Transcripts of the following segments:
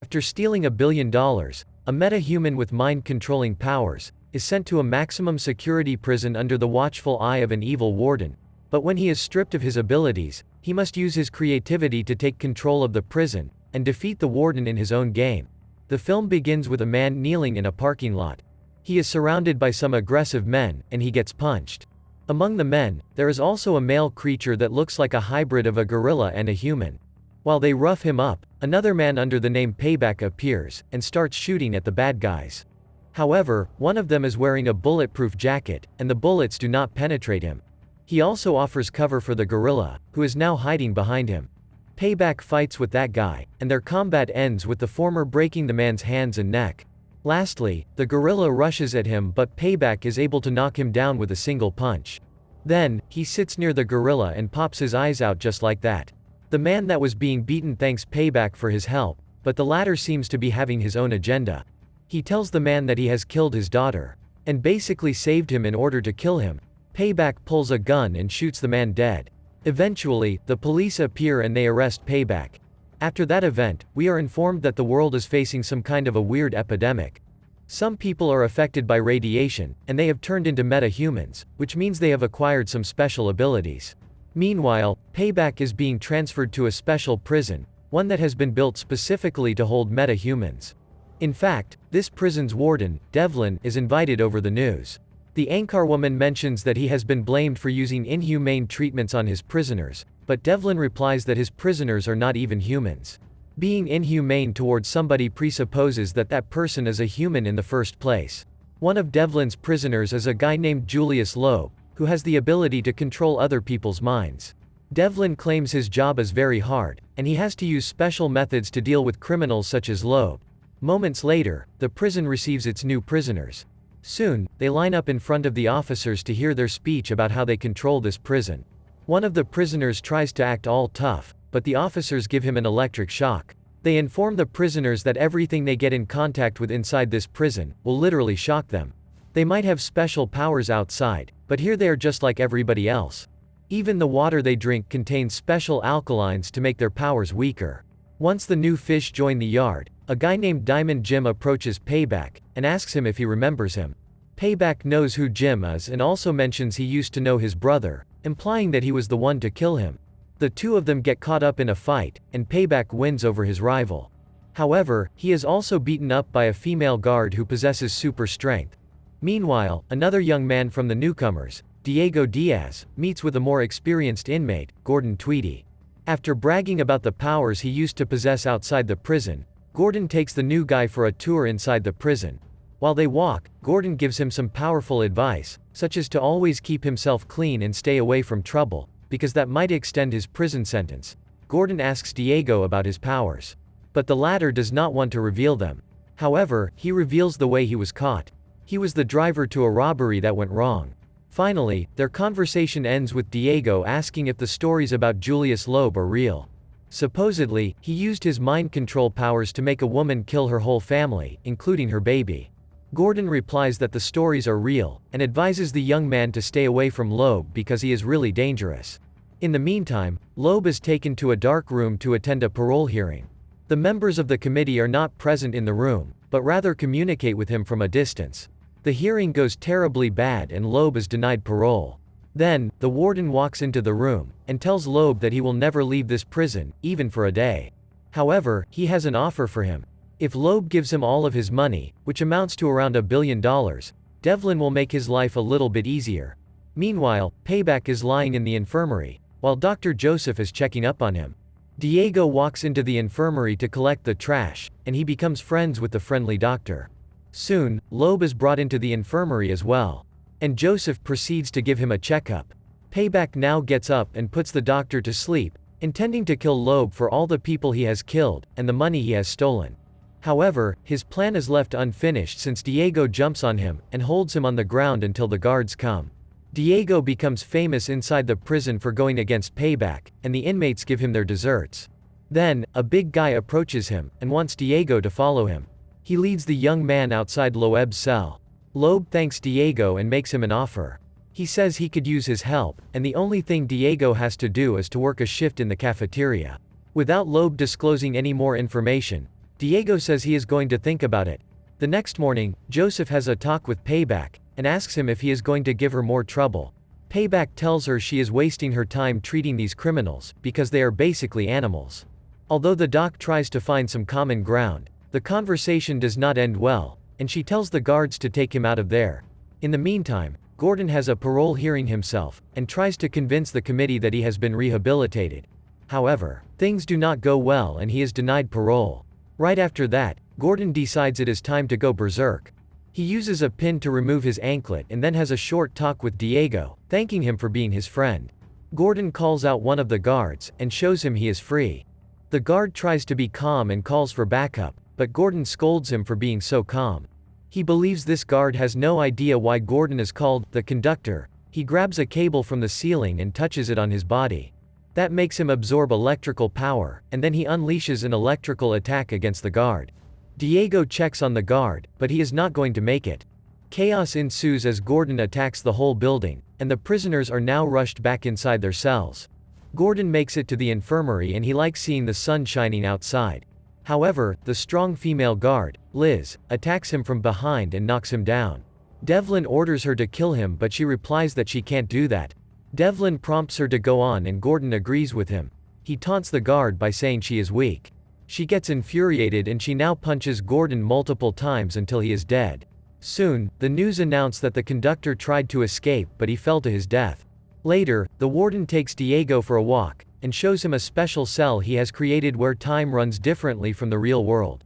After stealing $1 billion, a metahuman with mind-controlling powers is sent to a maximum security prison under the watchful eye of an evil warden. But when he is stripped of his abilities, he must use his creativity to take control of the prison and defeat the warden in his own game. The film begins with a man kneeling in a parking lot. He is surrounded by some aggressive men, and he gets punched. Among the men, there is also a male creature that looks like a hybrid of a gorilla and a human. While they rough him up, another man under the name Payback appears and starts shooting at the bad guys. However, one of them is wearing a bulletproof jacket, and the bullets do not penetrate him. He also offers cover for the gorilla, who is now hiding behind him. Payback fights with that guy, and their combat ends with the former breaking the man's hands and neck. Lastly, the gorilla rushes at him, but Payback is able to knock him down with a single punch. Then, he sits near the gorilla and pops his eyes out just like that. The man that was being beaten thanks Payback for his help, but the latter seems to be having his own agenda. He tells the man that he has killed his daughter, and basically saved him in order to kill him. Payback pulls a gun and shoots the man dead. Eventually, the police appear and they arrest Payback. After that event, we are informed that the world is facing some kind of a weird epidemic. Some people are affected by radiation, and they have turned into metahumans, which means they have acquired some special abilities. Meanwhile, Payback is being transferred to a special prison, one that has been built specifically to hold metahumans. In fact, this prison's warden, Devlin, is invited over the news. The anchorwoman mentions that he has been blamed for using inhumane treatments on his prisoners, but Devlin replies that his prisoners are not even humans. Being inhumane towards somebody presupposes that that person is a human in the first place. One of Devlin's prisoners is a guy named Julius Loeb, who has the ability to control other people's minds. Devlin claims his job is very hard, and he has to use special methods to deal with criminals such as Loeb. Moments later, the prison receives its new prisoners. Soon, they line up in front of the officers to hear their speech about how they control this prison. One of the prisoners tries to act all tough, but the officers give him an electric shock. They inform the prisoners that everything they get in contact with inside this prison will literally shock them. They might have special powers outside, but here they are just like everybody else. Even the water they drink contains special alkalines to make their powers weaker. Once the new fish join the yard, a guy named Diamond Jim approaches Payback and asks him if he remembers him. Payback knows who Jim is and also mentions he used to know his brother, implying that he was the one to kill him. The two of them get caught up in a fight, and Payback wins over his rival. However, he is also beaten up by a female guard who possesses super strength. Meanwhile, another young man from the newcomers, Diego Diaz, meets with a more experienced inmate, Gordon Tweedy. After bragging about the powers he used to possess outside the prison, Gordon takes the new guy for a tour inside the prison. While they walk, Gordon gives him some powerful advice, such as to always keep himself clean and stay away from trouble, because that might extend his prison sentence. Gordon asks Diego about his powers, but the latter does not want to reveal them. However, he reveals the way he was caught. He was the driver to a robbery that went wrong. Finally, their conversation ends with Diego asking if the stories about Julius Loeb are real. Supposedly, he used his mind control powers to make a woman kill her whole family, including her baby. Gordon replies that the stories are real, and advises the young man to stay away from Loeb because he is really dangerous. In the meantime, Loeb is taken to a dark room to attend a parole hearing. The members of the committee are not present in the room, but rather communicate with him from a distance. The hearing goes terribly bad and Loeb is denied parole. Then, the warden walks into the room, and tells Loeb that he will never leave this prison, even for a day. However, he has an offer for him. If Loeb gives him all of his money, which amounts to around $1 billion, Devlin will make his life a little bit easier. Meanwhile, Payback is lying in the infirmary, while Dr. Joseph is checking up on him. Diego walks into the infirmary to collect the trash, and he becomes friends with the friendly doctor. Soon, Loeb is brought into the infirmary as well, and Joseph proceeds to give him a checkup. Payback now gets up and puts the doctor to sleep, intending to kill Loeb for all the people he has killed and the money he has stolen. However, his plan is left unfinished since Diego jumps on him and holds him on the ground until the guards come. Diego becomes famous inside the prison for going against Payback, and the inmates give him their desserts. Then, a big guy approaches him and wants Diego to follow him. He leads the young man outside Loeb's cell. Loeb thanks Diego and makes him an offer. He says he could use his help, and the only thing Diego has to do is to work a shift in the cafeteria. Without Loeb disclosing any more information, Diego says he is going to think about it. The next morning, Joseph has a talk with Payback, and asks him if he is going to give her more trouble. Payback tells her she is wasting her time treating these criminals, because they are basically animals. Although the doc tries to find some common ground, the conversation does not end well, and she tells the guards to take him out of there. In the meantime, Gordon has a parole hearing himself, and tries to convince the committee that he has been rehabilitated. However, things do not go well and he is denied parole. Right after that, Gordon decides it is time to go berserk. He uses a pin to remove his anklet and then has a short talk with Diego, thanking him for being his friend. Gordon calls out one of the guards, and shows him he is free. The guard tries to be calm and calls for backup, but Gordon scolds him for being so calm. He believes this guard has no idea why Gordon is called the conductor. He grabs a cable from the ceiling and touches it on his body. That makes him absorb electrical power, and then he unleashes an electrical attack against the guard. Diego checks on the guard, but he is not going to make it. Chaos ensues as Gordon attacks the whole building, and the prisoners are now rushed back inside their cells. Gordon makes it to the infirmary and he likes seeing the sun shining outside. However, the strong female guard, Liz, attacks him from behind and knocks him down. Devlin orders her to kill him, but she replies that she can't do that. Devlin prompts her to go on and Gordon agrees with him. He taunts the guard by saying she is weak. She gets infuriated and she now punches Gordon multiple times until he is dead. Soon, the news announced that the conductor tried to escape but he fell to his death. Later, the warden takes Diego for a walk, and shows him a special cell he has created where time runs differently from the real world.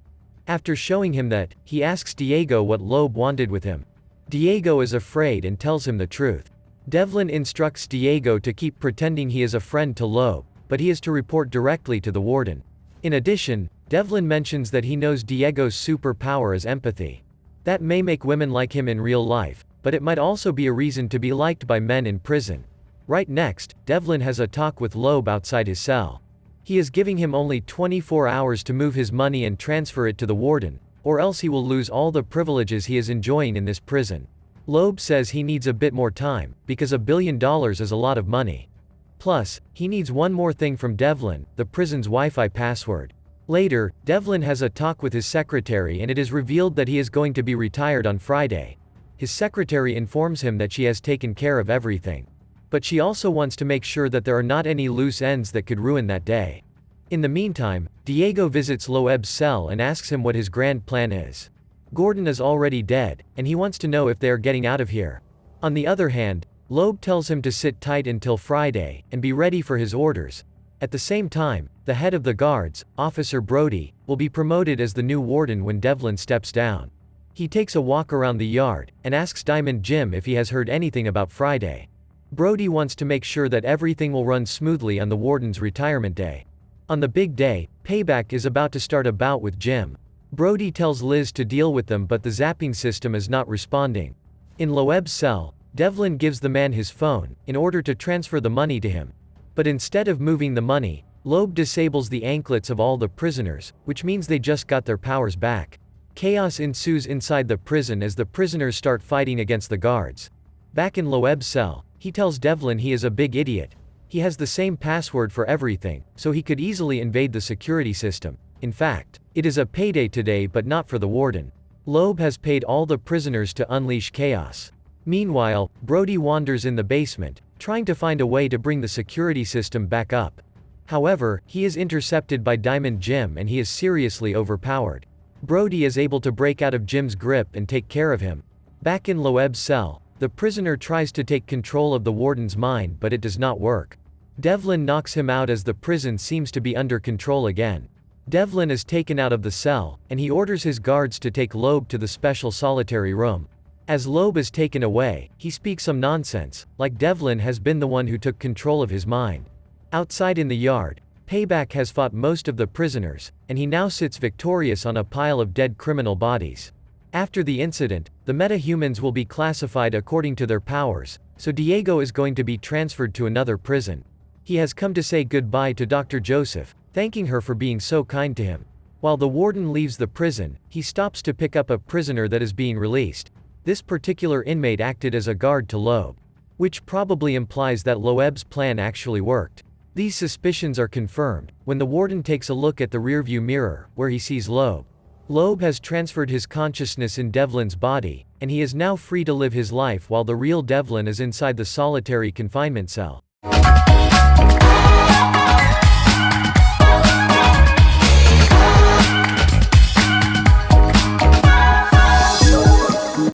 After showing him that, he asks Diego what Loeb wanted with him. Diego is afraid and tells him the truth. Devlin instructs Diego to keep pretending he is a friend to Loeb, but he is to report directly to the warden. In addition, Devlin mentions that he knows Diego's superpower is empathy. That may make women like him in real life, but it might also be a reason to be liked by men in prison. Right next, Devlin has a talk with Loeb outside his cell. He is giving him only 24 hours to move his money and transfer it to the warden, or else he will lose all the privileges he is enjoying in this prison. Loeb says he needs a bit more time, because $1 billion is a lot of money. Plus, he needs one more thing from Devlin, the prison's Wi-Fi password. Later, Devlin has a talk with his secretary and it is revealed that he is going to be retired on Friday. His secretary informs him that she has taken care of everything. But she also wants to make sure that there are not any loose ends that could ruin that day. In the meantime, Diego visits Loeb's cell and asks him what his grand plan is. Gordon is already dead, and he wants to know if they are getting out of here. On the other hand, Loeb tells him to sit tight until Friday, and be ready for his orders. At the same time, the head of the guards, Officer Brody, will be promoted as the new warden when Devlin steps down. He takes a walk around the yard, and asks Diamond Jim if he has heard anything about Friday. Brody wants to make sure that everything will run smoothly on the warden's retirement day. On the big day, Payback is about to start a bout with Jim. Brody tells Liz to deal with them, but the zapping system is not responding. In Loeb's cell, Devlin gives the man his phone, in order to transfer the money to him. But instead of moving the money, Loeb disables the anklets of all the prisoners, which means they just got their powers back. Chaos ensues inside the prison as the prisoners start fighting against the guards. Back in Loeb's cell, he tells Devlin he is a big idiot. He has the same password for everything, so he could easily invade the security system. In fact, it is a payday today, but not for the warden. Loeb has paid all the prisoners to unleash chaos. Meanwhile, Brody wanders in the basement, trying to find a way to bring the security system back up. However, he is intercepted by Diamond Jim and he is seriously overpowered. Brody is able to break out of Jim's grip and take care of him. Back in Loeb's cell, the prisoner tries to take control of the warden's mind, but it does not work. Devlin knocks him out as the prison seems to be under control again. Devlin is taken out of the cell, and he orders his guards to take Loeb to the special solitary room. As Loeb is taken away, he speaks some nonsense, like Devlin has been the one who took control of his mind. Outside in the yard, Payback has fought most of the prisoners, and he now sits victorious on a pile of dead criminal bodies. After the incident, the metahumans will be classified according to their powers, so Diego is going to be transferred to another prison. He has come to say goodbye to Dr. Joseph, thanking her for being so kind to him. While the warden leaves the prison, he stops to pick up a prisoner that is being released. This particular inmate acted as a guard to Loeb, which probably implies that Loeb's plan actually worked. These suspicions are confirmed when the warden takes a look at the rearview mirror, where he sees Loeb. Loeb has transferred his consciousness in Devlin's body, and he is now free to live his life while the real Devlin is inside the solitary confinement cell.